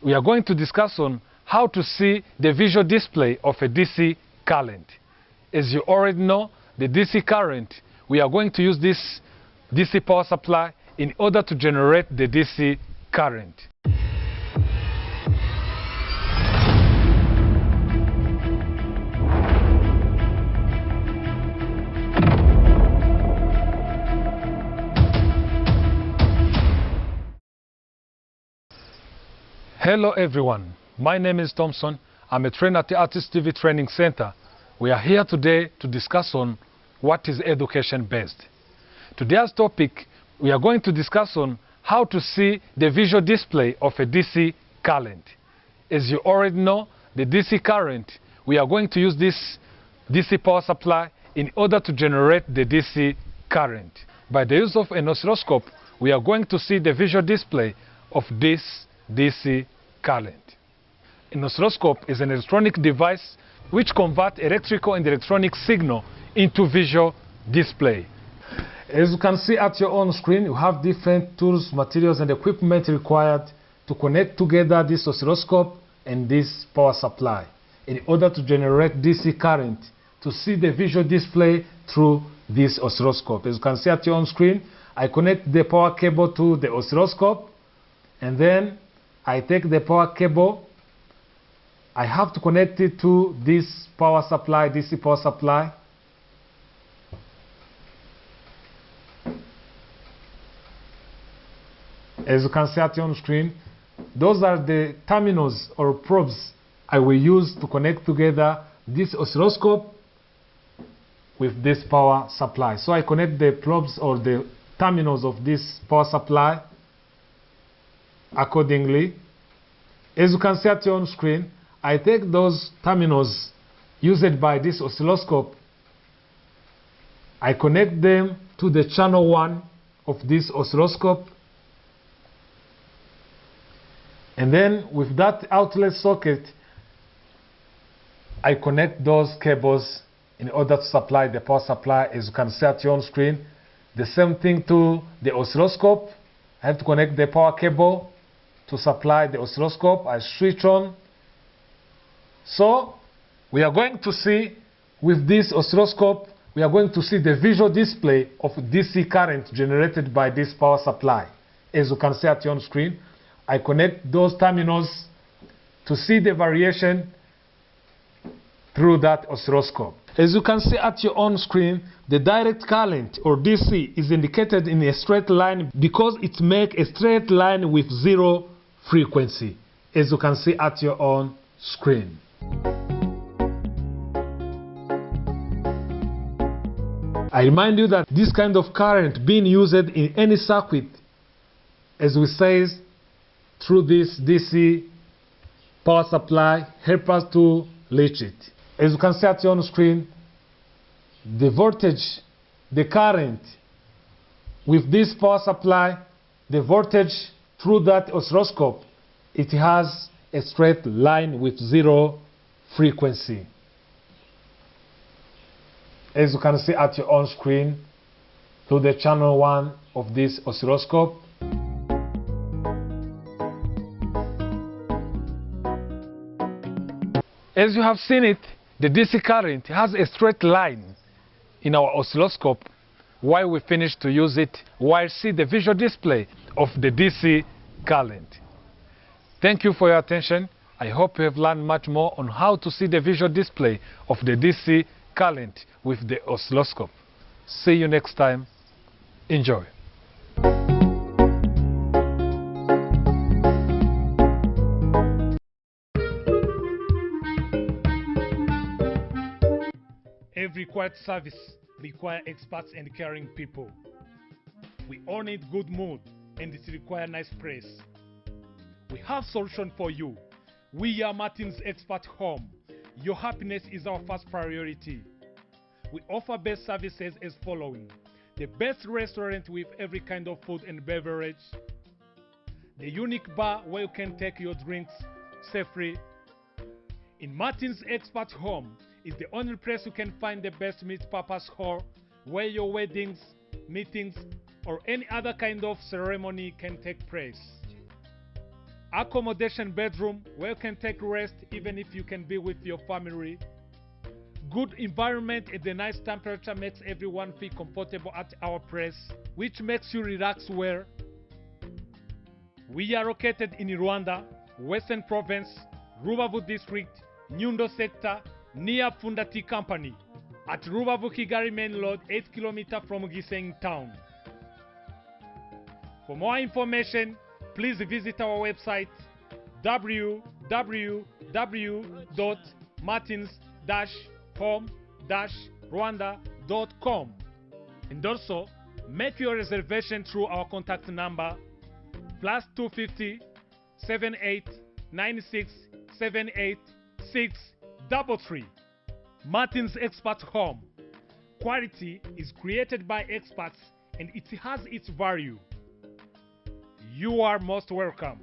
we are going to discuss on how to see the visual display of a DC current. As you already know, the DC current, we are going to use this DC power supply in order to generate the DC current. Hello everyone, my name is Thompson. I'm a trainer at the RTC TV Training Center. We are here today to discuss on what is education based. Today's topic, we are going to discuss on how to see the visual display of a DC current. As you already know, the DC current, we are going to use this DC power supply in order to generate the DC current. By the use of an oscilloscope, we are going to see the visual display of this DC current. An oscilloscope is an electronic device which converts electrical and electronic signal into visual display. As you can see at your own screen, you have different tools, materials and equipment required to connect together this oscilloscope and this power supply in order to generate DC current to see the visual display through this oscilloscope. As you can see at your own screen, I connect the power cable to the oscilloscope, and then I take the power cable. I have to connect it to this power supply, DC power supply. As you can see at your own screen, those are the terminals or probes I will use to connect together this oscilloscope with this power supply. So I connect the probes or the terminals of this power supply accordingly. As you can see at your own screen, I take those terminals used by this oscilloscope, I connect them to the channel 1 of this oscilloscope, and then with that outlet socket I connect those cables in order to supply the power supply. As you can see at your own screen, the same thing to the oscilloscope. I have to connect the power cable to supply the oscilloscope. I switch on. So we are going to see with this oscilloscope, we are going to see the visual display of DC current generated by this power supply. As you can see at your own screen, I connect those terminals to see the variation through that oscilloscope. As you can see at your own screen, the direct current or DC is indicated in a straight line because it makes a straight line with zero frequency, as you can see at your own screen. I remind you that this kind of current being used in any circuit, as we say, through this DC power supply, help us to reach it. As you can see at your own screen, the voltage, the current with this power supply, the voltage through that oscilloscope, it has a straight line with zero frequency. As you can see at your own screen, through the channel 1 of this oscilloscope. As you have seen it, the DC current has a straight line in our oscilloscope. While we finish to use it, while see the visual display of the DC current. Thank you for your attention. I hope you have learned much more on how to see the visual display of the DC current with the oscilloscope. See you next time. Enjoy. Every quiet service requires experts and caring people. We all need good mood, and it requires nice place. We have solution for you. We are Martin's Expert Home. Your happiness is our first priority. We offer best services as following: the best restaurant with every kind of food and beverage, the unique bar where you can take your drinks safely. In Martin's Expert Home is the only place you can find the best multi-purpose hall where your weddings, meetings, or any other kind of ceremony can take place. accommodation bedroom where you can take rest even if you can be with your family. Good environment and the nice temperature makes everyone feel comfortable at our place, which makes you relax well. We are located in Rwanda, Western Province, Rubavu District, Nyundo Sector, near Fundati Company, at Rubavu Kigali Main Road, 8 km from Gisenyi Town. For more information, please visit our website www.martins-home-rwanda.com, and also make your reservation through our contact number +250 78 96 78 633. Martins Expert Home. Quality is created by experts and it has its value. You are most welcome.